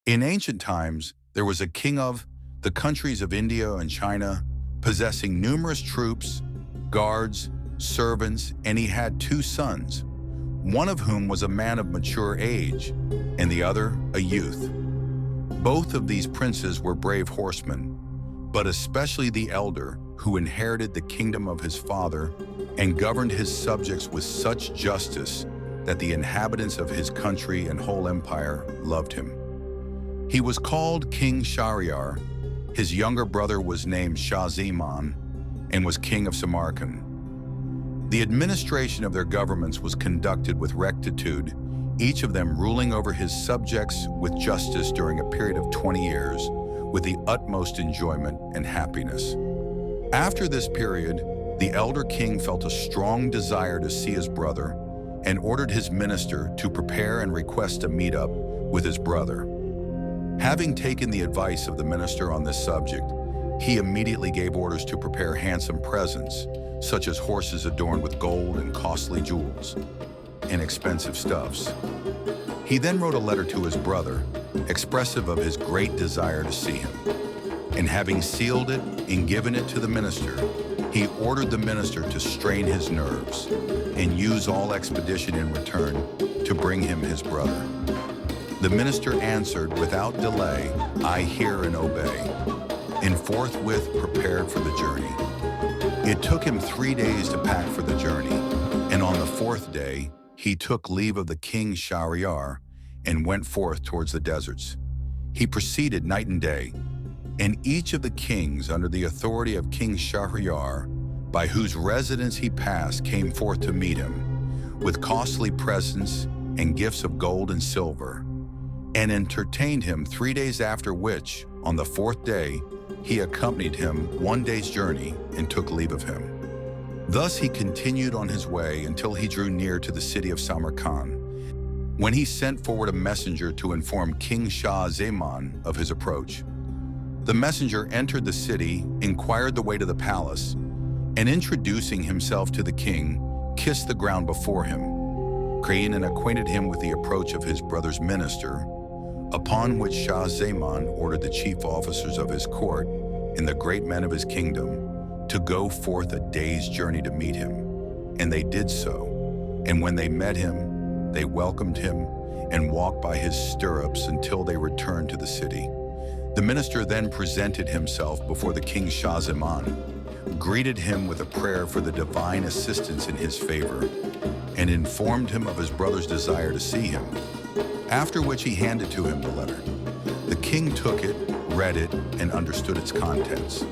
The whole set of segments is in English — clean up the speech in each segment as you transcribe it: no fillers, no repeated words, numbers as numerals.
In ancient times, there was a king of the countries of India and China, possessing numerous troops, guards, servants, and he had two sons, one of whom was a man of mature age, and the other a youth. Both of these princes were brave horsemen, but especially the elder, who inherited the kingdom of his father and governed his subjects with such justice that the inhabitants of his country and whole empire loved him. He was called King Shahryar. His younger brother was named Shah-Zaman and was king of Samarkand. The administration of their governments was conducted with rectitude, each of them ruling over his subjects with justice during a period of 20 years, with the utmost enjoyment and happiness. After this period, the elder king felt a strong desire to see his brother and ordered his minister to prepare and request a meet-up with his brother. Having taken the advice of the minister on this subject, he immediately gave orders to prepare handsome presents, such as horses adorned with gold and costly jewels and expensive stuffs. He then wrote a letter to his brother, expressive of his great desire to see him. And having sealed it and given it to the minister, he ordered the minister to strain his nerves and use all expedition in return to bring him his brother. The minister answered without delay, "I hear and obey," and forthwith prepared for the journey. It took him 3 days to pack for the journey, and on the 4th day, he took leave of the king Shahryar and went forth towards the deserts. He proceeded night and day, and each of the kings under the authority of King Shahryar, by whose residence he passed, came forth to meet him, with costly presents and gifts of gold and silver, and entertained him 3 days, after which, on the 4th day, he accompanied him 1 day's journey and took leave of him. Thus he continued on his way until he drew near to the city of Samarkand, when he sent forward a messenger to inform King Shah-Zaman of his approach. The messenger entered the city, inquired the way to the palace, and introducing himself to the king, kissed the ground before him, praying and acquainted him with the approach of his brother's minister, upon which Shah-Zaman ordered the chief officers of his court and the great men of his kingdom to go forth a day's journey to meet him. And they did so, and when they met him, they welcomed him and walked by his stirrups until they returned to the city. The minister then presented himself before the king Shah-Zaman, greeted him with a prayer for the divine assistance in his favor, and informed him of his brother's desire to see him, after which he handed to him the letter. The king took it, read it, and understood its contents,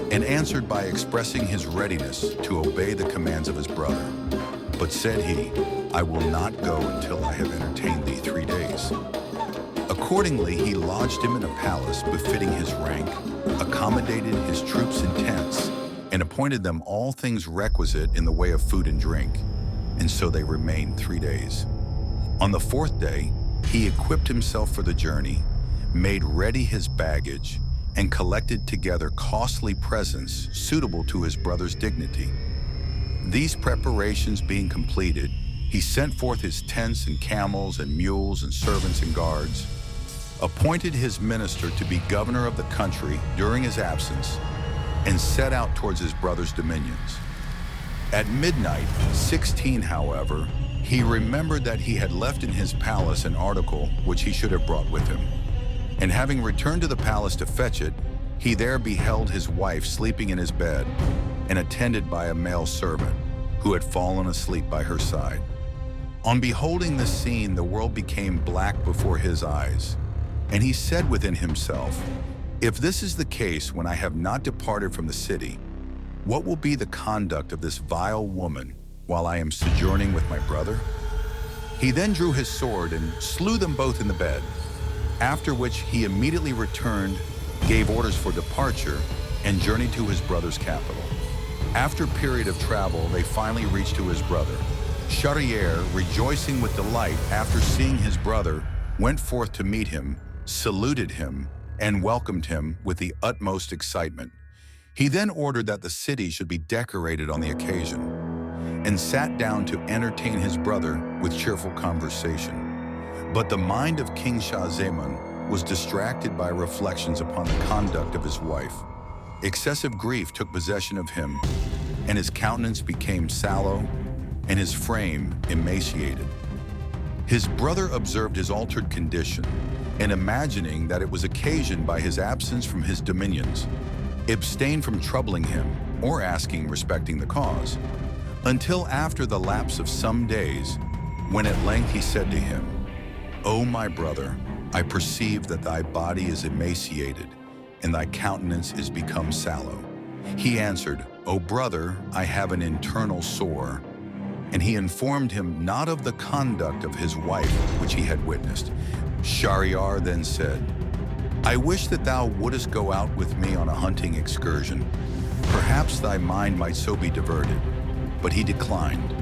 and answered by expressing his readiness to obey the commands of his brother. But said he, "I will not go until I have entertained thee 3 days." Accordingly, he lodged him in a palace befitting his rank, accommodated his troops in tents, and appointed them all things requisite in the way of food and drink, and so they remained 3 days. On the 4th day, he equipped himself for the journey, made ready his baggage, and collected together costly presents suitable to his brother's dignity. These preparations being completed, he sent forth his tents and camels and mules and servants and guards, appointed his minister to be governor of the country during his absence, and set out towards his brother's dominions. At midnight, 16, however, he remembered that he had left in his palace an article which he should have brought with him. And having returned to the palace to fetch it, he there beheld his wife sleeping in his bed and attended by a male servant who had fallen asleep by her side. On beholding this scene, the world became black before his eyes, and he said within himself, "If this is the case when I have not departed from the city, what will be the conduct of this vile woman while I am sojourning with my brother?" He then drew his sword and slew them both in the bed, after which he immediately returned, gave orders for departure, and journeyed to his brother's capital. After a period of travel, they finally reached to his brother. Shahryar, rejoicing with delight after seeing his brother, went forth to meet him, saluted him, and welcomed him with the utmost excitement. He then ordered that the city should be decorated on the occasion, and sat down to entertain his brother with cheerful conversation. But the mind of King Shah-Zaman was distracted by reflections upon the conduct of his wife. Excessive grief took possession of him, and his countenance became sallow, and his frame emaciated. His brother observed his altered condition, and imagining that it was occasioned by his absence from his dominions, abstained from troubling him or asking respecting the cause, until after the lapse of some days, when at length he said to him, "O my brother, I perceive that thy body is emaciated, and thy countenance is become sallow." He answered, "O brother, I have an internal sore." And he informed him not of the conduct of his wife which he had witnessed. Shahryar then said, "I wish that thou wouldest go out with me on a hunting excursion. Perhaps thy mind might so be diverted." But he declined,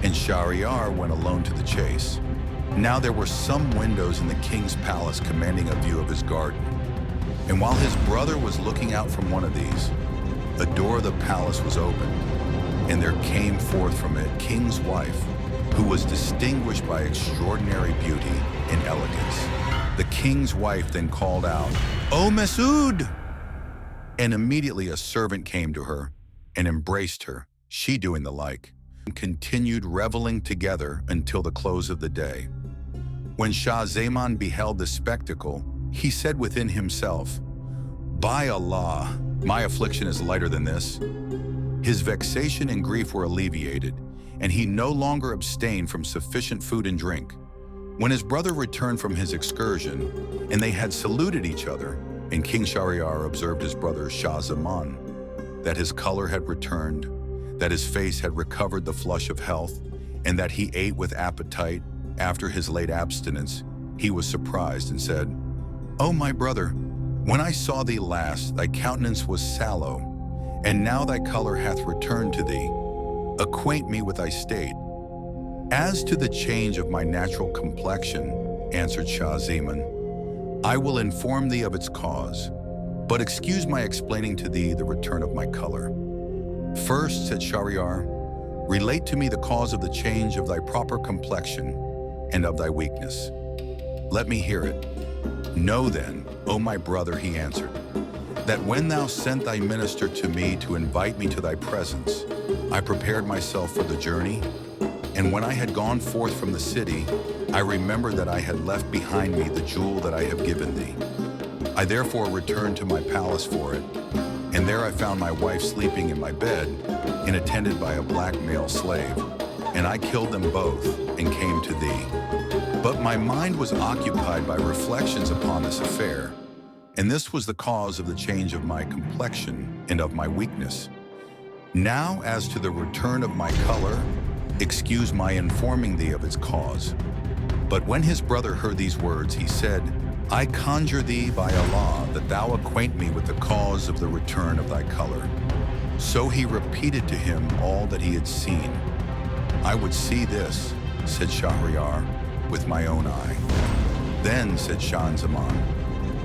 and Shahryar went alone to the chase. Now there were some windows in the king's palace commanding a view of his garden. And while his brother was looking out from one of these, a door of the palace was opened, and there came forth from it king's wife, who was distinguished by extraordinary beauty and elegance. The king's wife then called out, "O Masood!" And immediately a servant came to her and embraced her, she doing the like, and continued reveling together until the close of the day. When Shah Zaman beheld this spectacle, he said within himself, "By Allah, my affliction is lighter than this." His vexation and grief were alleviated, and he no longer abstained from sufficient food and drink. When his brother returned from his excursion, and they had saluted each other, and King Shahryar observed his brother Shah Zaman, that his color had returned, that his face had recovered the flush of health, and that he ate with appetite after his late abstinence, he was surprised and said, "O my brother, when I saw thee last, thy countenance was sallow, and now thy color hath returned to thee. Acquaint me with thy state." "As to the change of my natural complexion," answered Shah Zaman, "I will inform thee of its cause, but excuse my explaining to thee the return of my color." "First," said Shahryar, "relate to me the cause of the change of thy proper complexion and of thy weakness." "Let me hear it." "Know then, O my brother," he answered, "that when thou sent thy minister to me to invite me to thy presence, I prepared myself for the journey, and when I had gone forth from the city, I remembered that I had left behind me the jewel that I have given thee. I therefore returned to my palace for it, and there I found my wife sleeping in my bed and attended by a black male slave, and I killed them both and came to thee. But my mind was occupied by reflections upon this affair, and this was the cause of the change of my complexion and of my weakness. Now, as to the return of my color, excuse my informing thee of its cause." But when his brother heard these words, he said, "I conjure thee by Allah that thou acquaint me with the cause of the return of thy color." So he repeated to him all that he had seen. "I would see this," said Shahryar, "with my own eye." Then said Shah Zaman,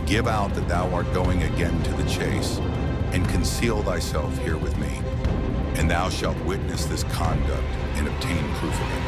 "Give out that thou art going again to the chase, and conceal thyself here with me, and thou shalt witness this conduct and obtain proof of it."